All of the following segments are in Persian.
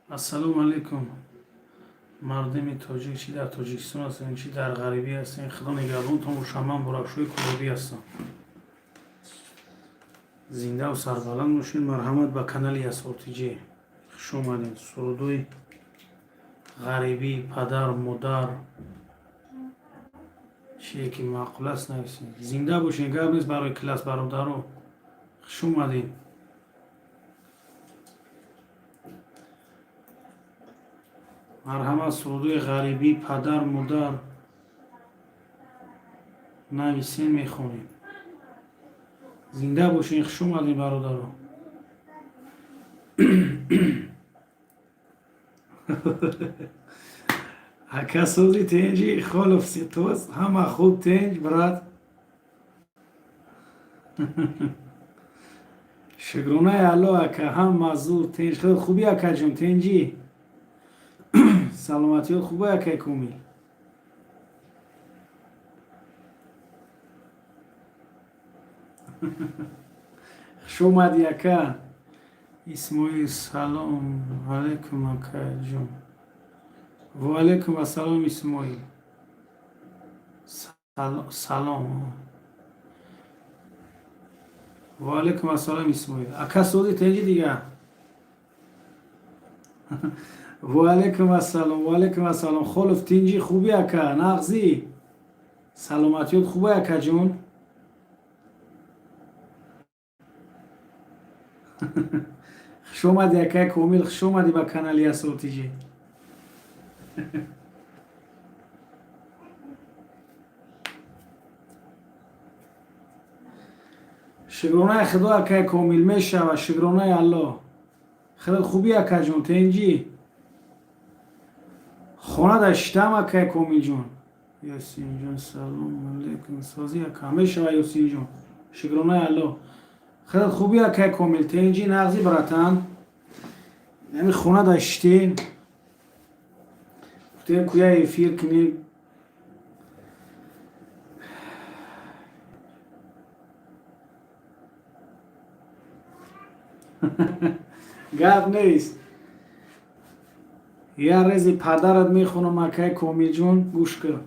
ассалому алайкум. Мардими тоҷик чи дар Тоҷикистон ҳастанд, чи дар ғарибӣ ҳастанд, худо нигаҳбонтон бошад. Ман Буракшоҳи Кӯлобӣ ҳастам. Зиндаву сарбаланд бошед. Марҳамат ба канали СРТJ. хуш омадед. Сурудои ғарибӣ, падар, модар, чие ки маъқул аст нависед. Зинда бошед, гап нест барои класс бародаро. хуш омадед. марҳамат. сурудои ғарибӣ, падар, модар нависен мехонем. зинда бошед. хуш омадед бародаро. ака сози тенҷи холов ситоз ҳама хуб тенҷ брат. шукронаи алло ака, ҳам мазур тенҷ. хеле хубӣ акаҷон, тенҷӣ? саломатиёт хубе акаи комил? хуш омадӣ ака. исмоил салом алайкум акаҷон. ва алайкум ассалом исмоил. салом. ва алайкум ассалом исмоил. ака сози тенҷи дига. ва алайкум ассалом. ва алайкум ассалом. холов тинҷи хубӣ ака? нағзӣ? саломатиёт хубе акаҷон? хуш омадӣ акаи комил. хуш омадӣ ба канали СРТJ. шукронаи худо акаи комил мешава. шукронаи алло. хеле хубӣ акаҷон, тенҷӣ? хона даштам акаи комилҷон. ёсинҷон салом алайкум. сози ака мешава ёсинҷон. шукронаи алло. хеле хубӣ акаи комил, тенҷӣ? нағзи братан? яъне хона даштем. гуфтем куя эфир кунем. гап нест. я рези падарат мехонам акаи комилҷон, гӯш кун.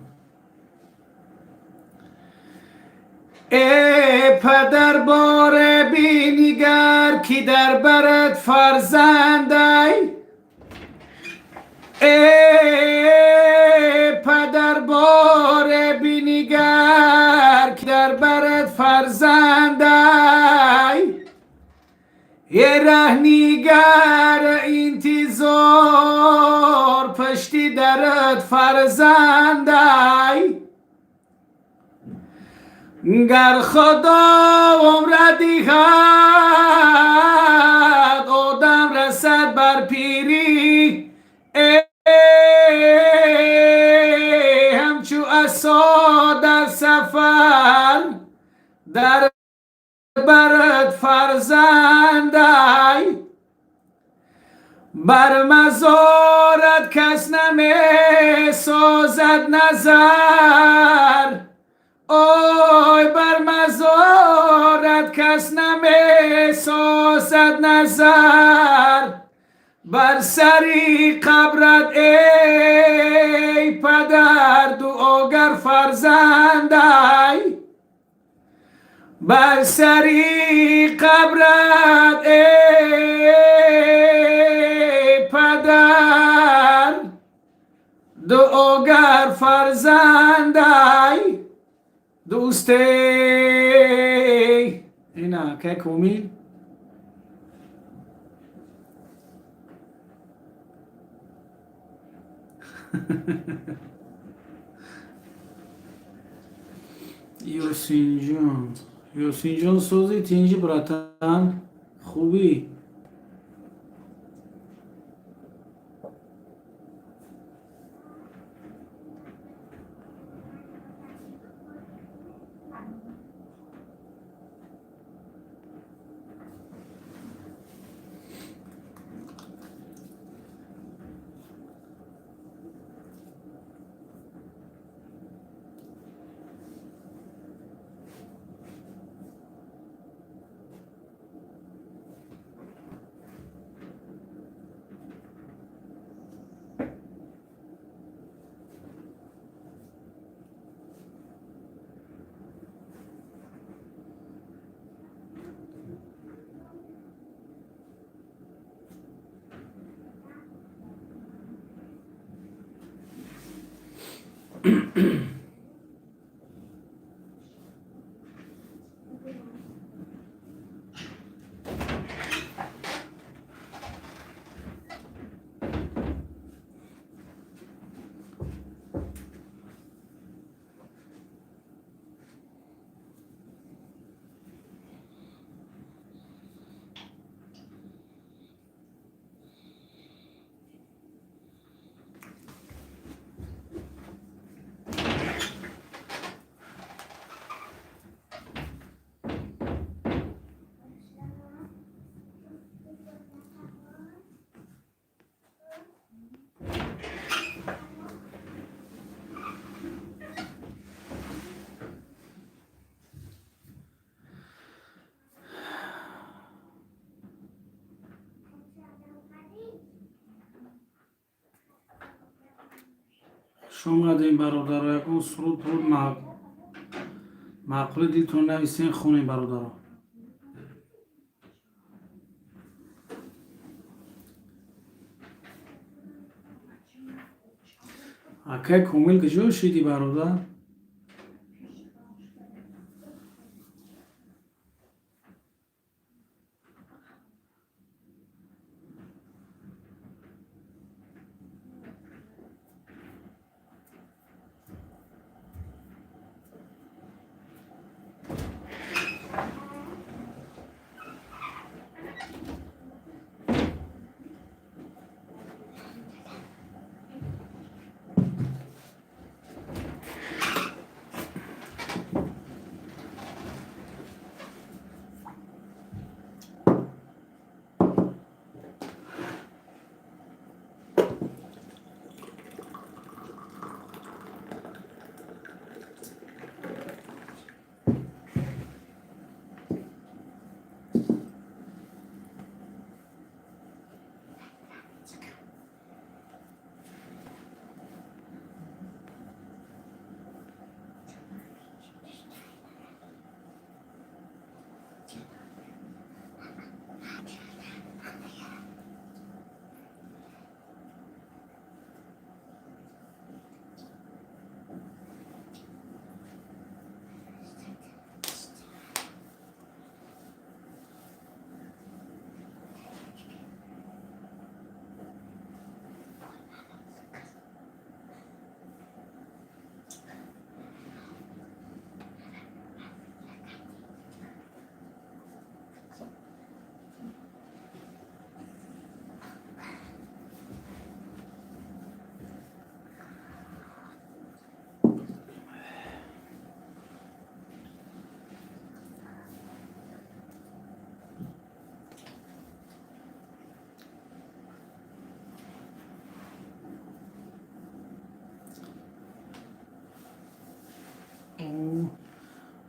падар боре бинигар ки дар барад фарзандай. падар боре бинигар ки дар барад фарзандай. раҳнигар интизор пашти дарад фарзандай. гар худо умра диҳад одам расад бар пирӣ. ҳамчу асо дар сафар дар барад фарзандай. бар мазорат кас намесозад назар. ой бар мазорат кас намесозад назар. бар сари қабрат эй падар дуогар фарзандай. бар сари қабрат эй падар дуогар фарзандай. дӯстей ина ка комил. ёсинҷон. ёсинҷон сози тинҷи братан? хубӣ? شما این برادرها یکون سرود بود معقول دیلتون نویسین خونه برادرها اکه کامل کجا شدی برادر؟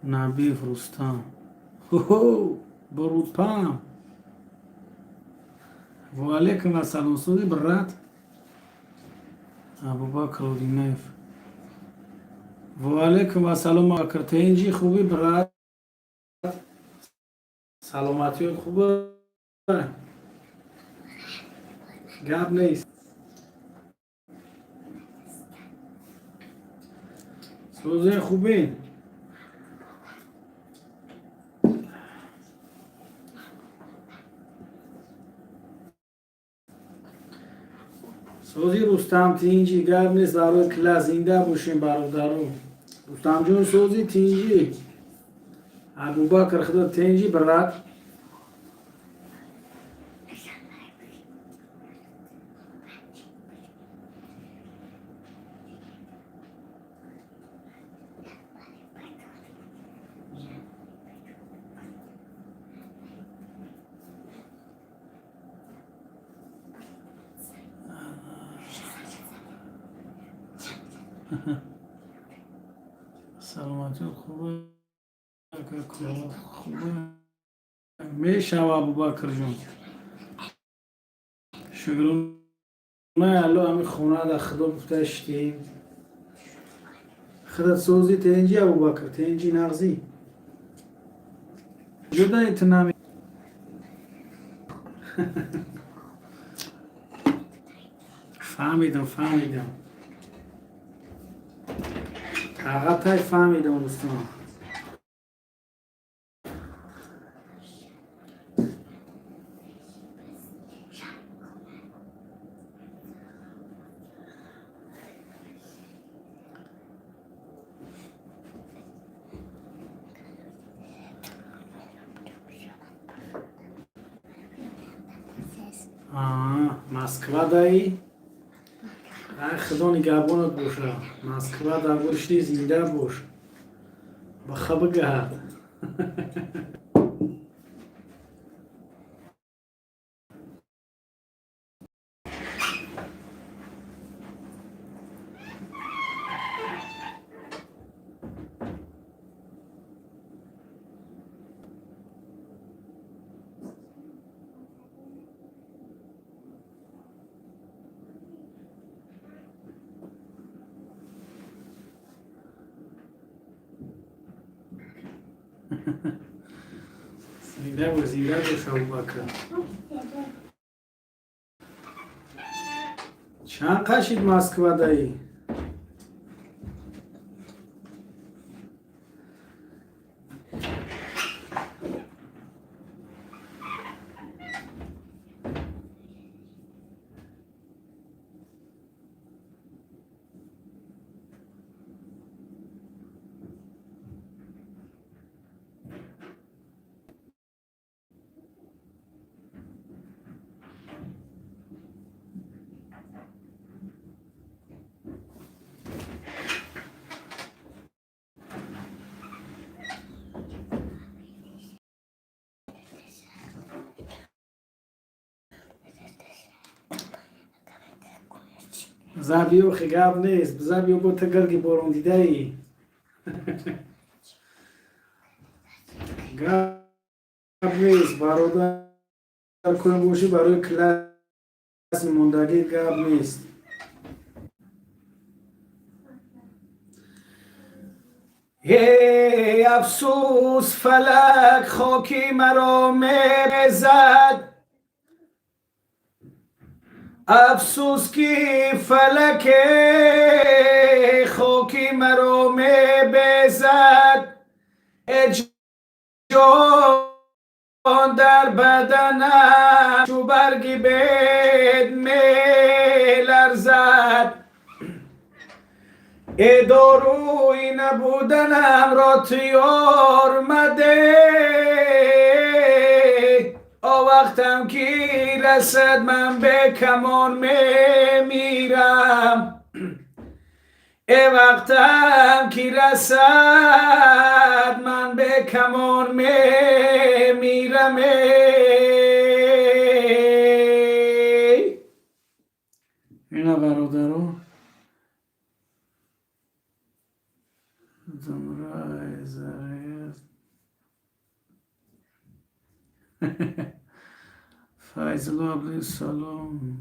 نبیف رستم برود پام و علیکم السلام سودی برات ابو بکر و دینیف و علیکم السلام کرتینجی خوبی برات سلامتی خوبه گپ نیست سوزه خوبی سوزی رستم تینجی گپ نیست برای کلاس زنده باشیم برادرو رستم جون سوزی تینجی ابو بکر خدا تینجی برات سلامتی خوبه خوبه میشه ابو بکر جون شکرونه الو همین خونه در خدا بفتشتیم خدا سوزی تنجی ابو بکر تنجی نغزی جدا اتنامی فهمیدم حقیقت فهمیدم دوستان. Moskva dayı. خدا نگهبانت باشه. مسکو در گوشتی زنده باش. با خبر گهد. زنده باش ابوبکر. چند قشید مسکو دایی؟ زبیو خیگاب نیست. زبیو با تگرگی بارون دیده ای. گاب نیست. برادر کنه باشی برای کلاس موندگی گاب نیست. هی افسوس فلک خاکی مرا میزد. افسوس کی فلک خاکی مرا میبزد. جان در بدنم چو برگی بید میلرزد. داروی نبودنم را تیار مده. وقتم کی رسد من به کمان میمیرم. وقتم کی رسد من به کمان میمیرم. اینا برادرو زمرای زرید فایزلو عبدالله سلام.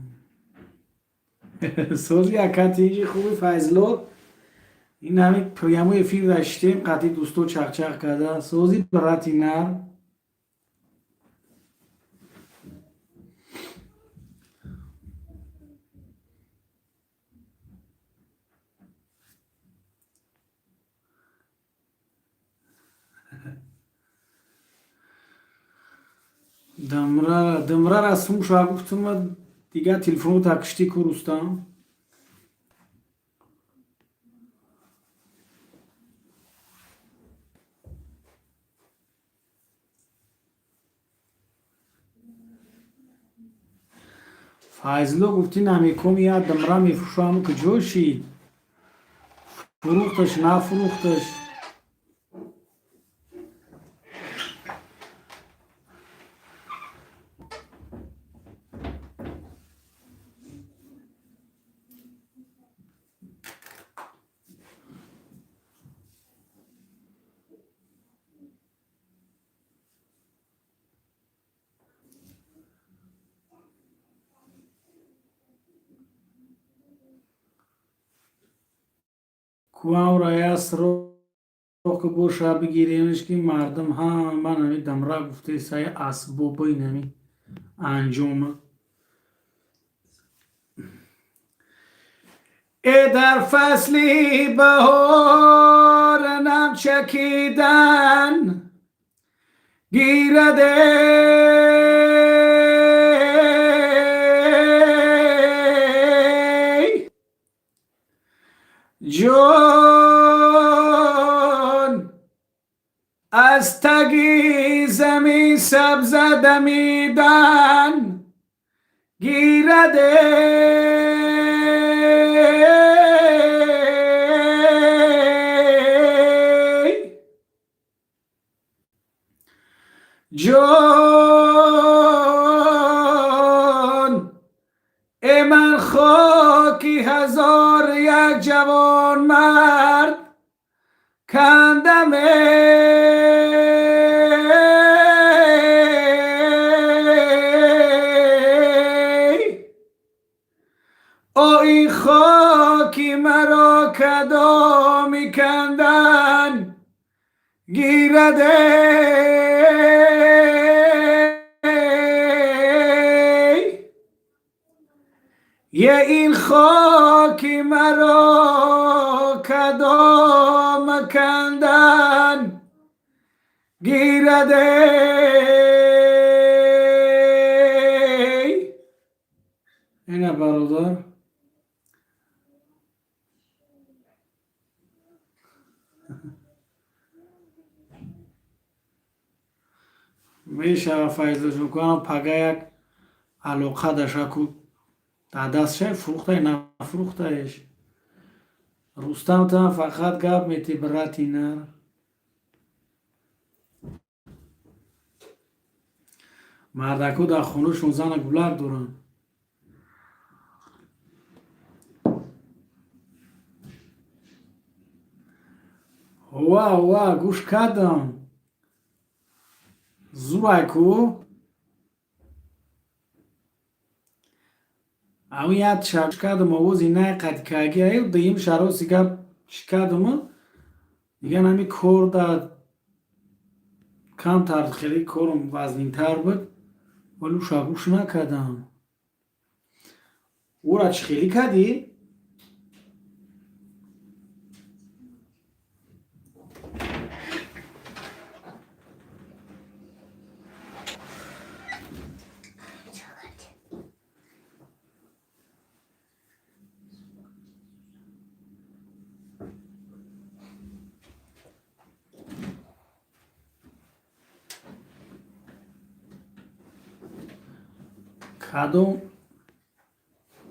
سوزی اکاتیجی خوبی فایزلو. این همین پیامو افیر داشتیم قطعی دوستو چق کرده. سوزی براتی نر دمره رسمو شو گفتم دیگه تلفنو تکشتی کروستم. فایزلو گفتی نمیکم یا دمره میفروشم که جوشید. فروختش نفروختش. کوام رایست رو که گوشه بگیریمش که مردم ها من همی دمره گفته سای اسبابی نمی انجام. در فصلی بهار نم چکیدن گیرد جون از تگی زمین سبز دمیدن گیرد جون ای من خاکی هزار یک جوان مرد کندم این خاکی مرا کدامی کندن گیرد یه این خاکی مرا کدام کندن گیرد اینه برادر میشه فایزش میکنم پگه یک علاقه داشته که در دستش فروخته نفروختهش رستم تا فقط گپ میتی براتی نه مردکو در خونهشون زن گلک دارن وا گوش کردم زورکو اویت شرش کردم آوازی نه قد کاگی ایو دیم شراسی گپ کردم دیگه نمی کار در کم تر خیلی کارم وزنین تر بود ولی شاگوش نکردم او را چی خیلی کردی؟ کدوم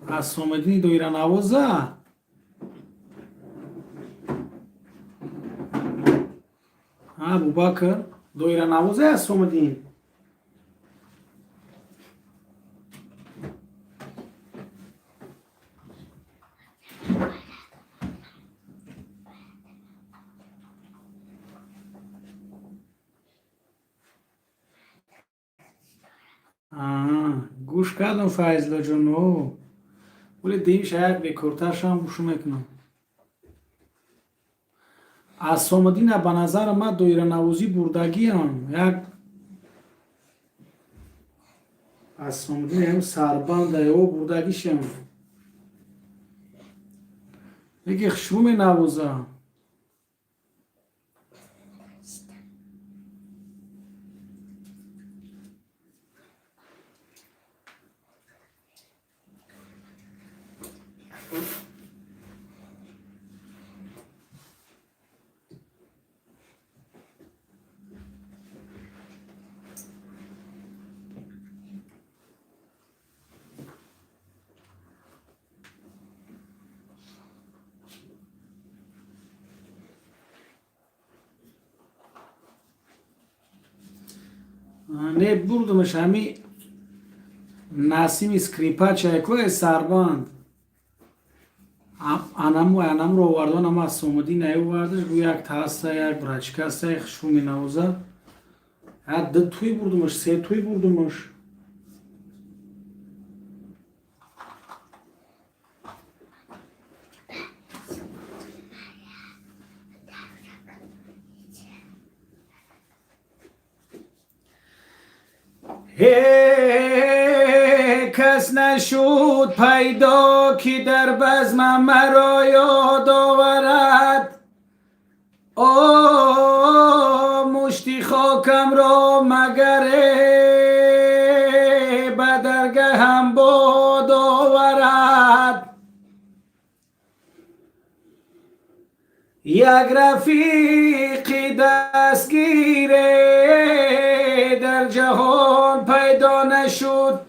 اسامدین دویره نوازه ابوبکر دویره نوازه اسامدین گوش کردم فیضلا جانو ولی دیم شاید بکرترش هم گوش میکنم اسامدین به نظر من دویره نوازی بردگی هم یک اسامدین هم سربند او بردگیش هم یکی خشوم نوازه نه بردمش همی نسیم اسکریپا چایکو سربند انم رو آوردن اما اسامدین نیاوردش گوی یک تاسته یک برچکسته خشومی نوازه دو توی بردمش سه توی بردمش کس نشود پیدا که در بزم مرا یاد آورد. او مشتی خاکم را مگر به درگهم باد آورد. یک رفیق دستگیر در جهان پیدا نشد.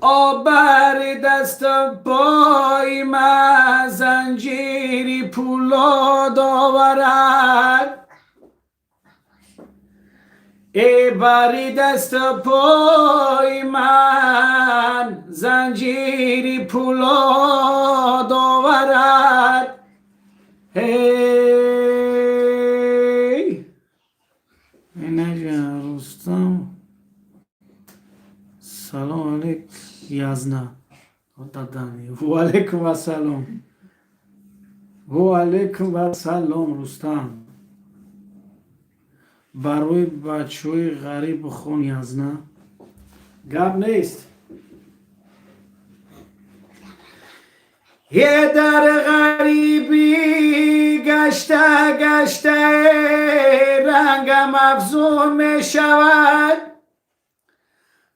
آب بر دست پای من زنجیری پولاد آورد. ای بر دست پای من زنجیری پولاد آورد. هی اینجا رستم سلام علیک یزنا دادانی و علیکم السلام و علیکم السلام رستم برای بچه‌های غریب خون یزنا گپ نیست. یه در غریبی گشته گشته رنگم افزون می شود.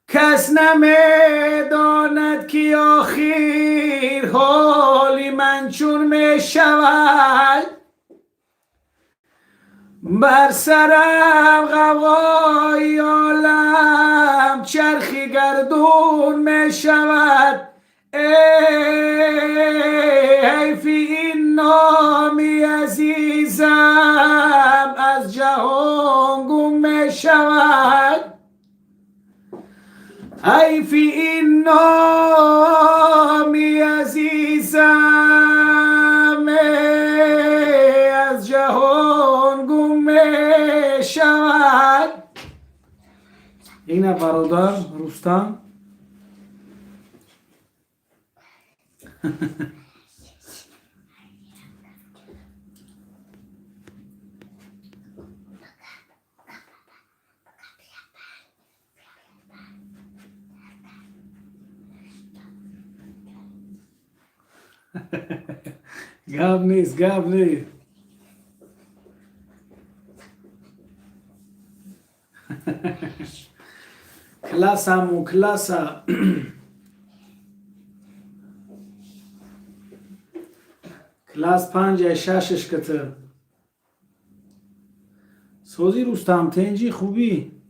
کس نمی داند که آخر حالی من چون می شود. بر سرم غوغای عالم چرخی گردون می شود. حیف این نامی عزیزم از جهان گم می شود. حیف این نامی عزیزم از جهان گم می شود. این برادر رستم گپ نیست گپ نیست. کلاسمو کلاسا کلاس 5 6 کتر سوزی رستم تنجی خوبی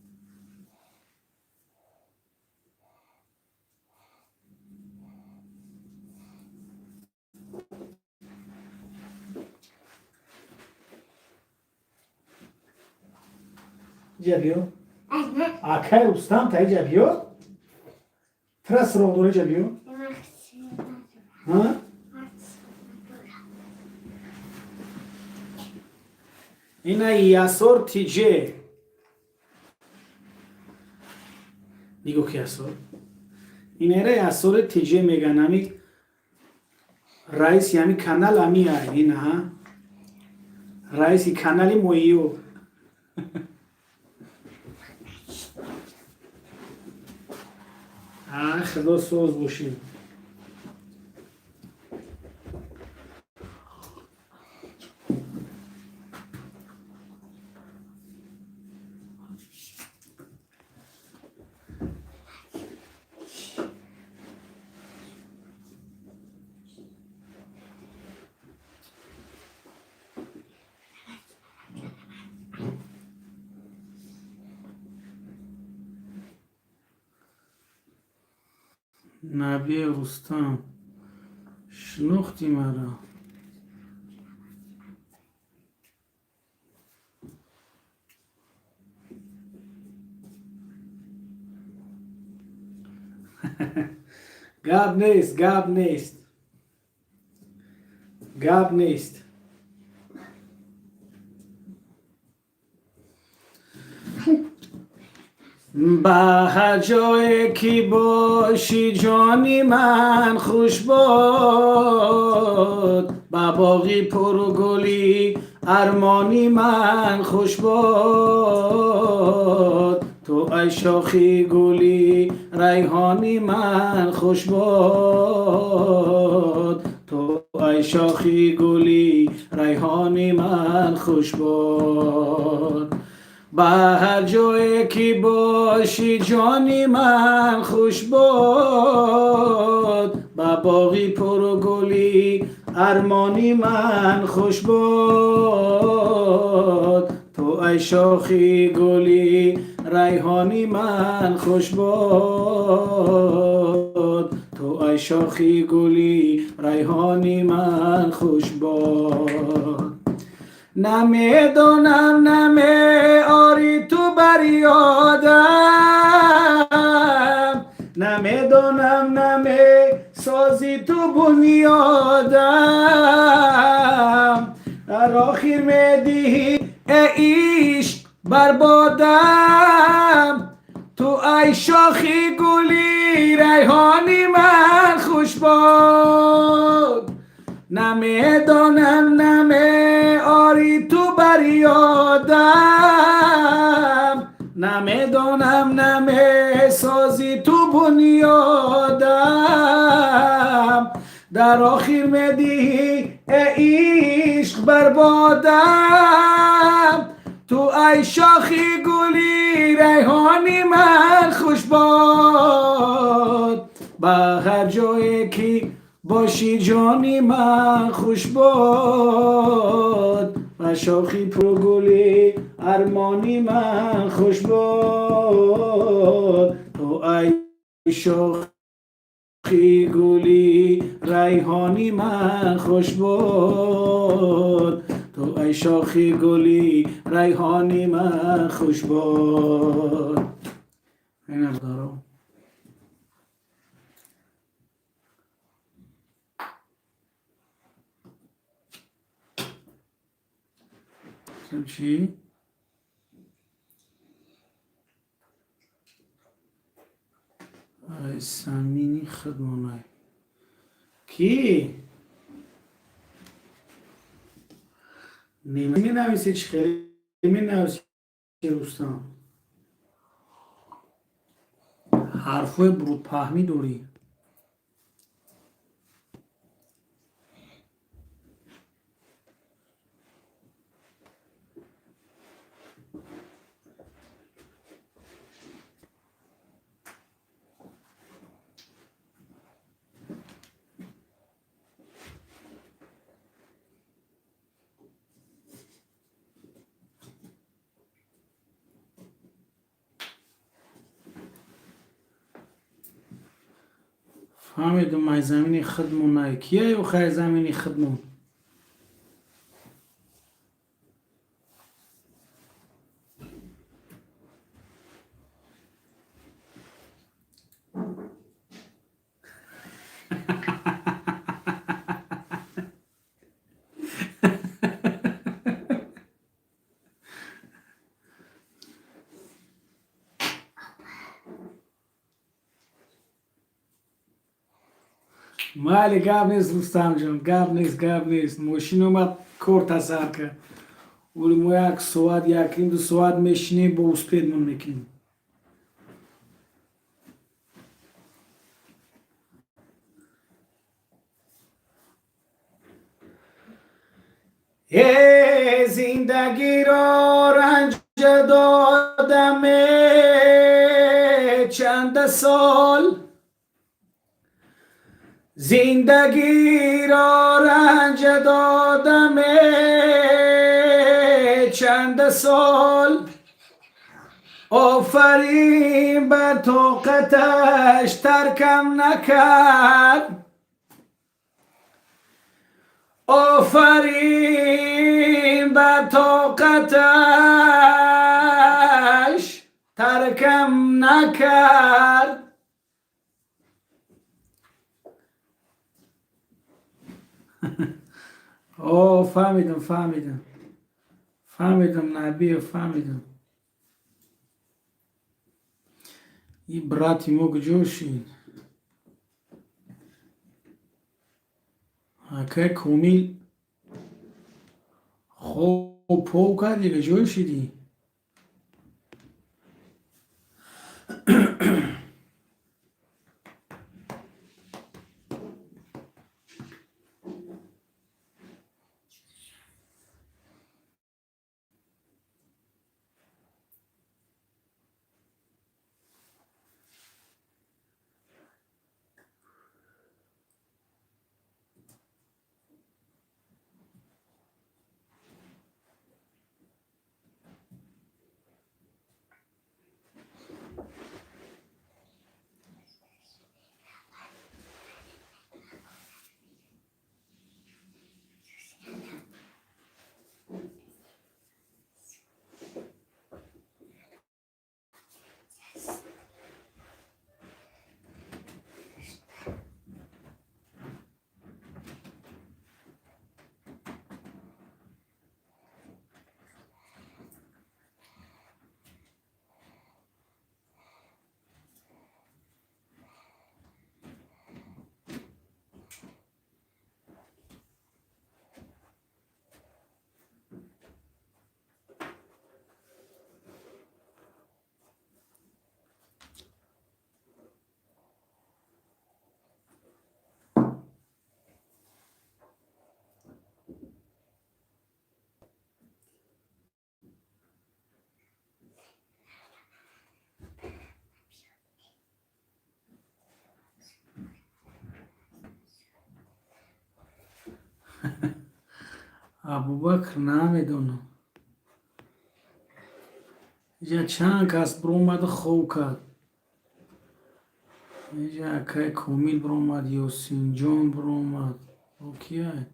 جابیو آکای رستم تای جابیو ترس رو دوره جابیو ها اینا یاسور تیجه نیگو که یاسور این را یاسور تیجه میگن همی رئیس یعنی کانال همی این ها رئیسی کانالی مویو خدا سوز باشیم نبی رستم شناختی مرا گاب نیست گاب نیست گاب نیست به هر جایی که باشی جانی من خوش باد به باغی پر گلی ارمانی من خوش باد تو ای شاخی گلی ریحانی من خوش باد، تو ای شاخی گلی ریحانی من خوش باد. با هر جایی که باشی جانی من خوش باد، با باغی پر گلی ارمانی من خوش باد. تو ای شاخی گلی ریحانی من خوش باد، تو ای شاخی گلی ریحانی من خوش باد. نمیدانم نمیاری تو بر یادم، نمیدانم نمیسازی تو بنیادم، در آخر میدهی عشق بربادم. تو ای شاخی گلی ریحانی من خوش باد، نمیدانم نمیاری تو بر یادم، نمیدانم نمیسازی تو بنیادم، در آخر میدهی عشق بربادم. تو ای شاخی گلی ریحانی من خوش باد، با هر جایی که باشی جانی من خوش باد، و شاخی پرگلی ارمانی من خوش باد. تو ای شاخی گلی ریحانی من خوش باد، تو ای شاخی گلی ریحانی من خوش باد. اینم دارم. چی؟ ای سمینی خدمانای کی؟ نیمه نویسی چی خیلی می نویسی روستان حرفای برود پهمی دوری. فهمیدم مای زمینی خدمون نای کیه یو خیلی زمینی خدمون مالی گاب نیست رستم جان، گاب نیست ماشین اومد کورت اثر کرد ولی ما یک سواد یکیم دو سواد میشینیم با اسپیدمون میکنیم. زندگی را رنج دادم چند سال، زندگی را رنج دادم چند سال، آفرین بر طاقتش ترکم نکرد، آفرین بر طاقتش ترکم نکرد. فهمیدم نبی فهمیدم. این براتی موگ جوشید که کومیل خوب پو کردی که جوشیدی ابوبکر نمیدونم. اینجا چند کس برومد خوب کرد. اینجا اکای کامیل برومد، یاسین جان برومد. او کیه؟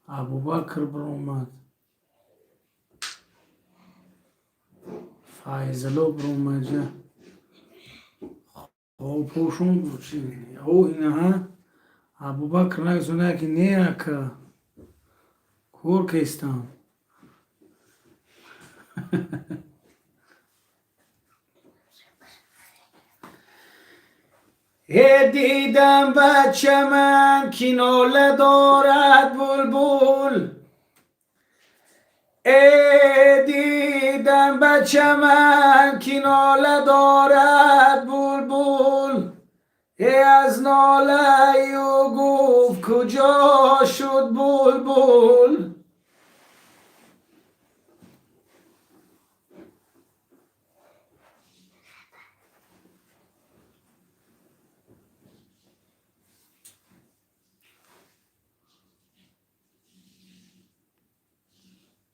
ابوبکر برومد، فایزلو برومد. جا او پوشون بروچی او اینا ها. ابوبکر نگسونه که نیه که کور کستان. دیدم بچه من کی ناله دارد بلبل. دیدم بچه من کی ناله دارد بلبل. از ناله او گفت کجا شد بلبل.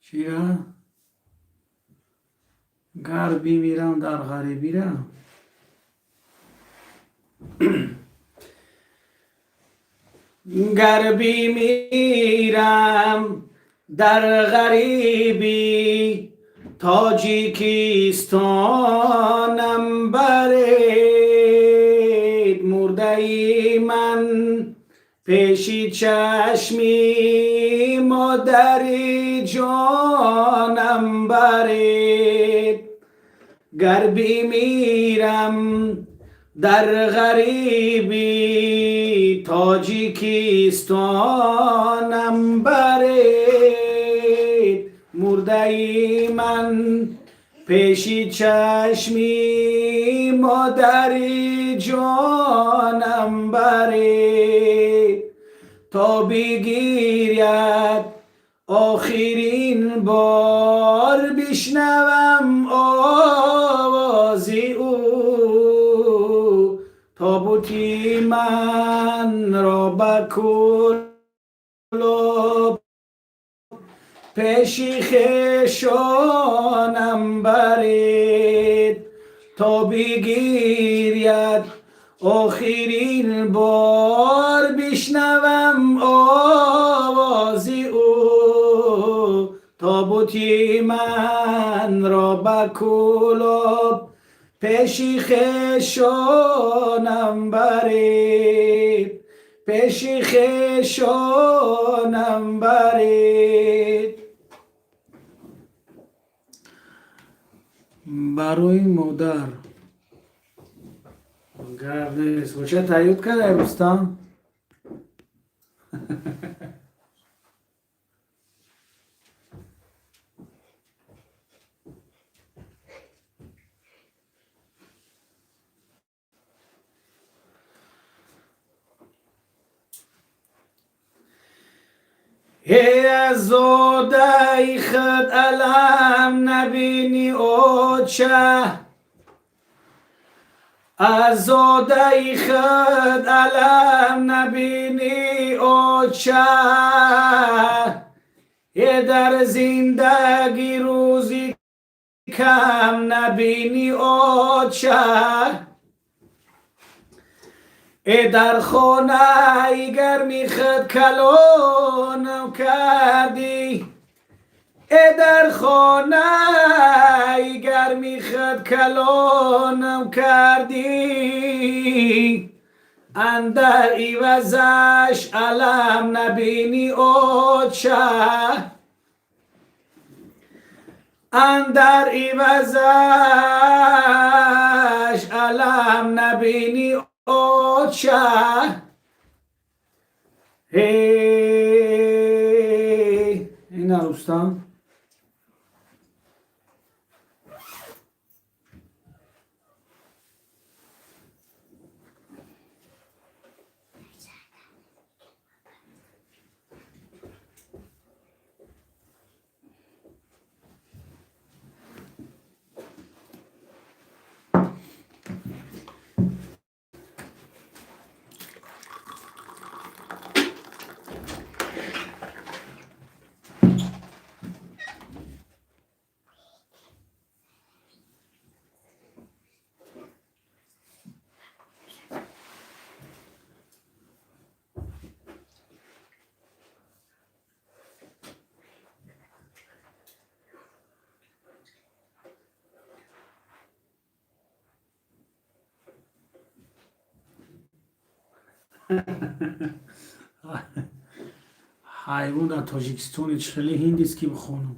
چیه؟ غربی میرم در غریبی رم. غربی میرم در غریبی، تاجیکستانم برید. مرده من پیشی چشمی، مادری جانم برید. غربی میرم در غریبی، تاجیکستانم برید. مرده من پیشی چشمی، مادری جانم برید. تا بگیرید آخرین بار، بشنوم آوازی او. تابوتی من را بکلب پیشی خویشانم برید. تا بگیرید آخرین بار، بشنوم آوازی او. تابوتی من را بکلب پیشی خویشانم برید. پیشی خویشانم برید. برای مادر گردش وچه تایید کرده رستم. از زاده خود علم نبینی اوچه. از زاده خود علم نبینی اوچه. در زندگی روزی کم نبینی اوچه. در خانه گرمی خود کلانم کردی. در خانه گرمی خود کلانم کردی. اندر ایوزش علم نبینی اوچه. اندر ایوزش علم نبینی اوچه. این رستم. حیوان در تاجیکستان خیلی هندیست که بخونم.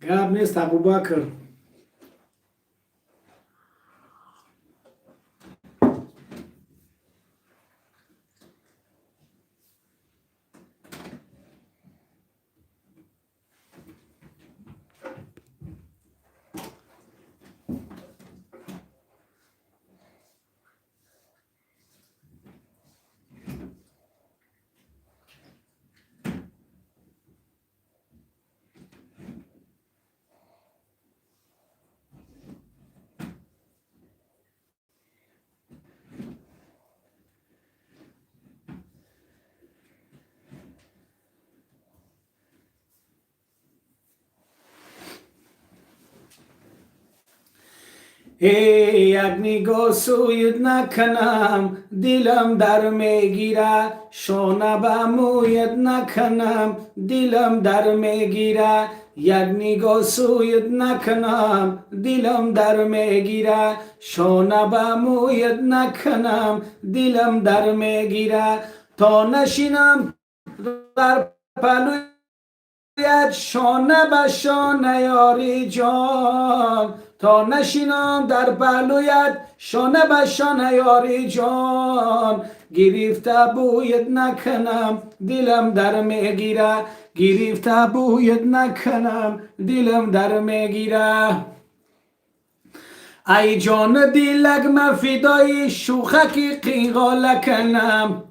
گاب نیست ابوبکر. یک نگاه سویت نکنم دلم در میگیره، شانه به مویت نکنم دلم در میگیره. یک نگاه سویت نکنم دلم در میگیره، شانه به مویت نکنم دلم در میگیره. تا نشینم در پلویت شانه به شانه یاری جان، تا نشینم در پهلویت شانه به شانه یاری جان. گرفته بویت نکنم دلم در میگیره، گرفته بویت نکنم دلم در میگیره. ای جان دلک من فدای شوخک قیغاله کنم،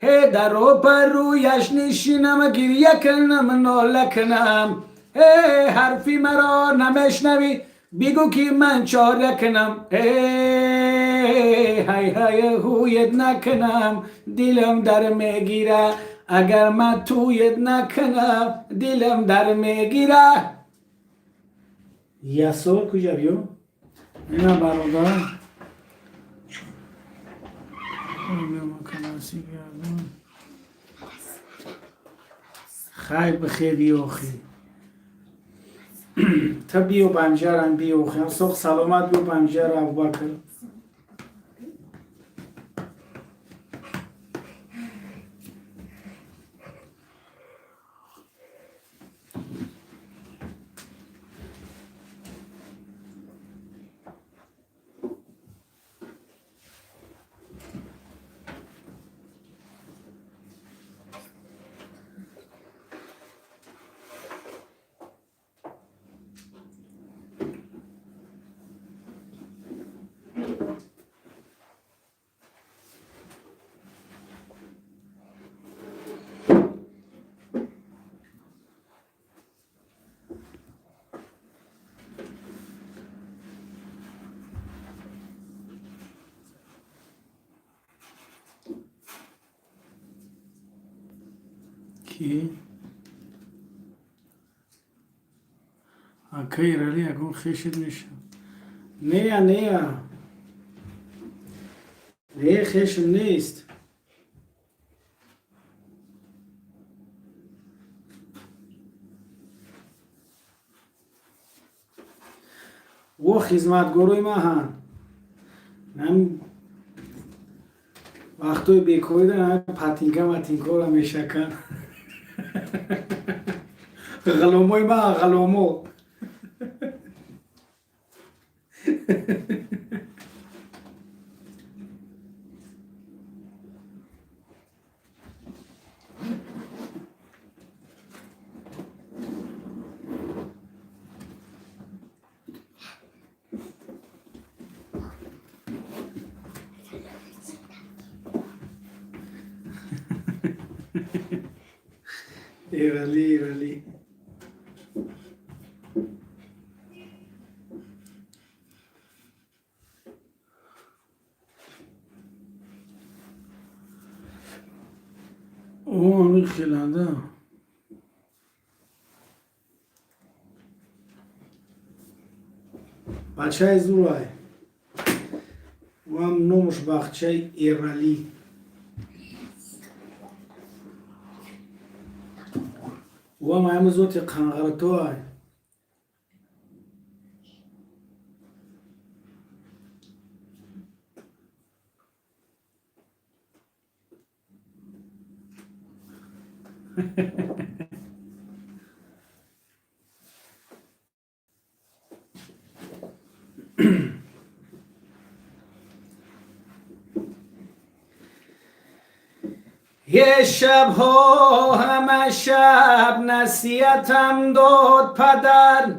هی در رو پر رویش نشینم گریه کنم ناله کنم. هی حرفی مرا نمیشنوی بگو که من چاره کنم، های هویت نکنم دلم در میگیره، اگر من تویت نکنم دلم در میگیره. یسار کجا بیو؟ اینا برادر خیر بخیر بیو خیر. تا بیو پنجرم بیو خیر سوخ سلامت بیو پنجر ابوبکر. کی؟ اکی رالی اگون خیشت میشه. نه خیشم نیست. و خدمتگاروی ما هن هم وقتوی بیکاری دارن پاتینکا را میشکن غلوموی ما غلومو ایرالی اون خیلنده بچه های زورای و هم نومش بخچه ایرالی و هم همه زوتی قنغرتو های یه شب ها همه شب نصیحتم داد پدر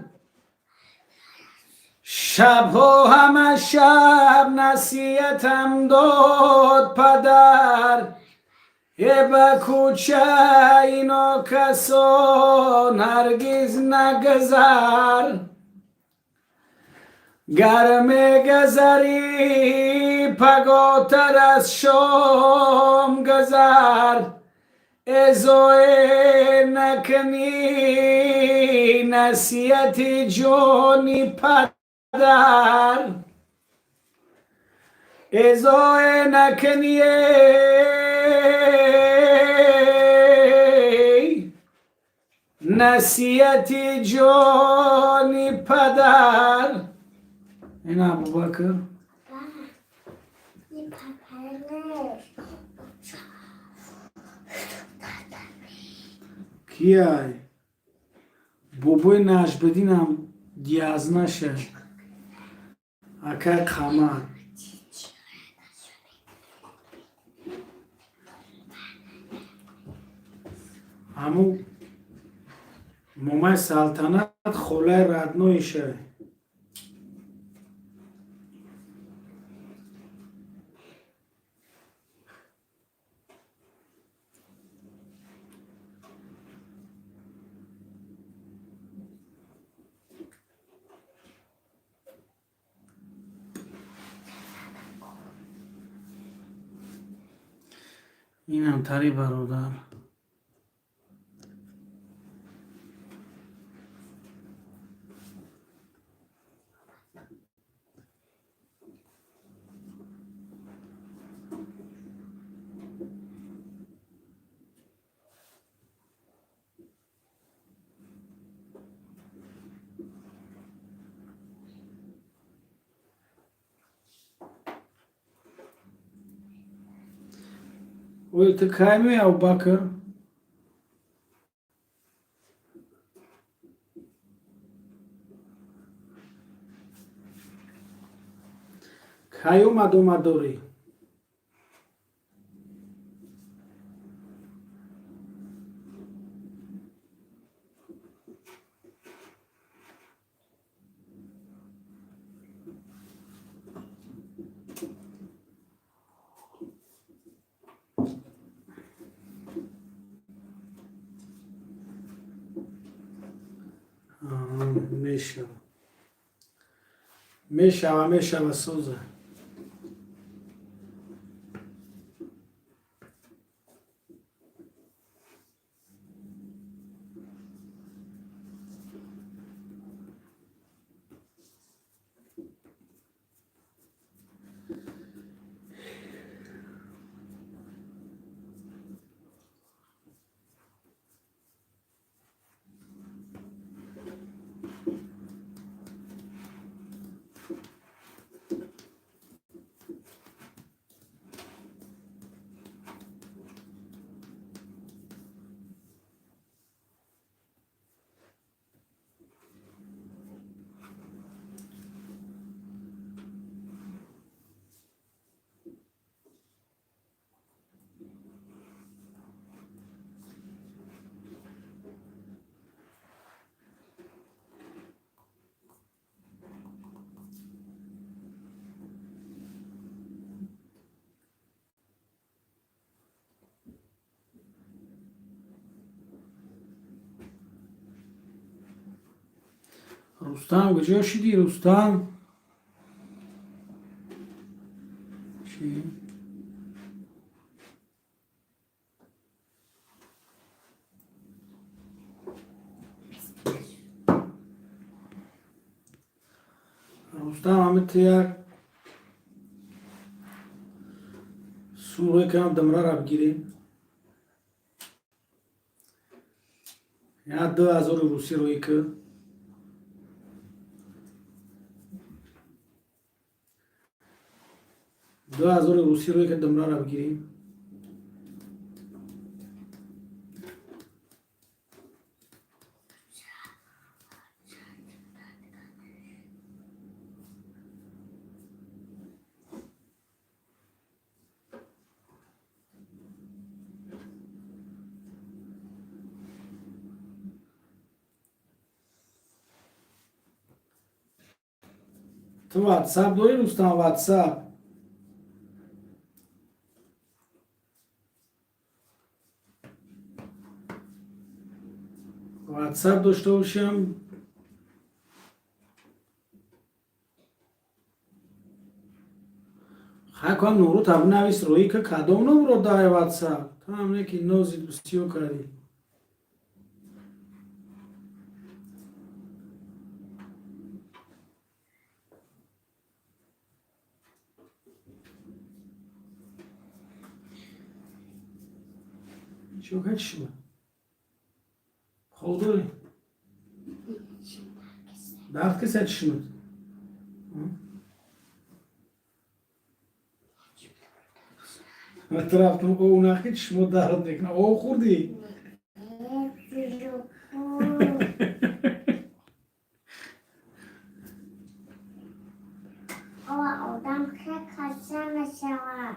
شب ها همه شب نصیحتم داد پدر به کوچه اینا کسان هرگز نگذر گر میگذری پگاتر از شام گذر ازای نکنی نصیحت جانی پدر ازای نکنی نصیحت جانی پدر این ابوبکر کیای بابای نجبدین هم دیاز نشه اکه قمر همو مومای سلطنت خوله ردنویشه این هم تری برادر اوی تو که می ابوبکر کی اومد دوری میشوه سوزه رستم کجا شدی رستم؟ چی؟ رستم همه تیار سوره کنم دمره را بگیریم. یا 2000 روسی روی که 2000 روسی روی که دمره را بگیریم. تو واتساپ داری رستم؟ واتساپ داشته باشم. کنم نورو تب نویس روی که کدام نمرو داره واتساپ. تو هم نکی نوزی بسیو کردی. چو که چی بود؟ خودوی درد کسی چی بود؟ من رفتم او نخید شما درد نکنه. او خوردی؟ آدم که خسته نشود.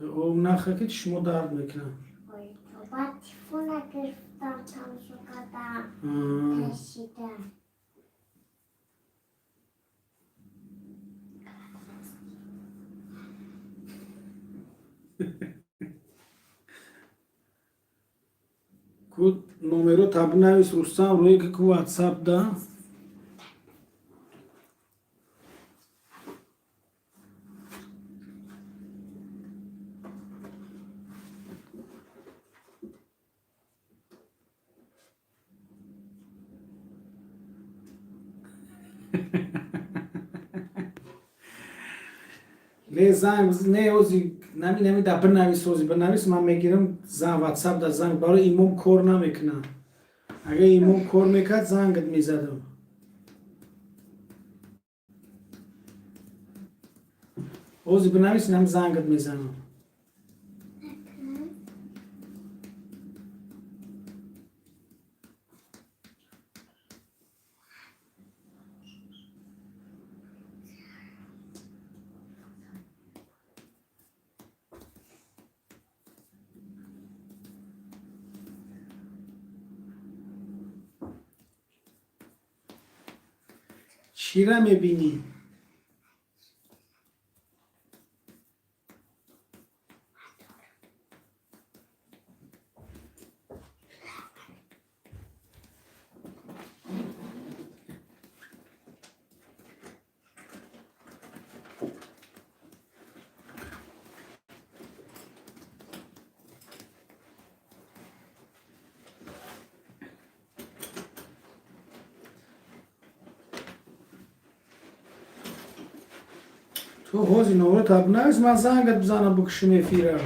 او نخید شما درد نکنه. تو باید تیفونه گرفتم تمشو کردم کشیدم. کود نمرو تب نویس رستم روی که واتساپ ده. نه زنگ نه اوزی نمی دبر نویس اوزی بنویس من میگیرم زنگ واتساپ در زنگ برای ایموم کور نمیکنه. اگه ایموم کور میکرد زنگت میزدم. اوزی بنویس نم زنگت میزنم. چی را میبینی؟ تو حوزی نورو تب نویس من زنگت بزنم بکشم فیره.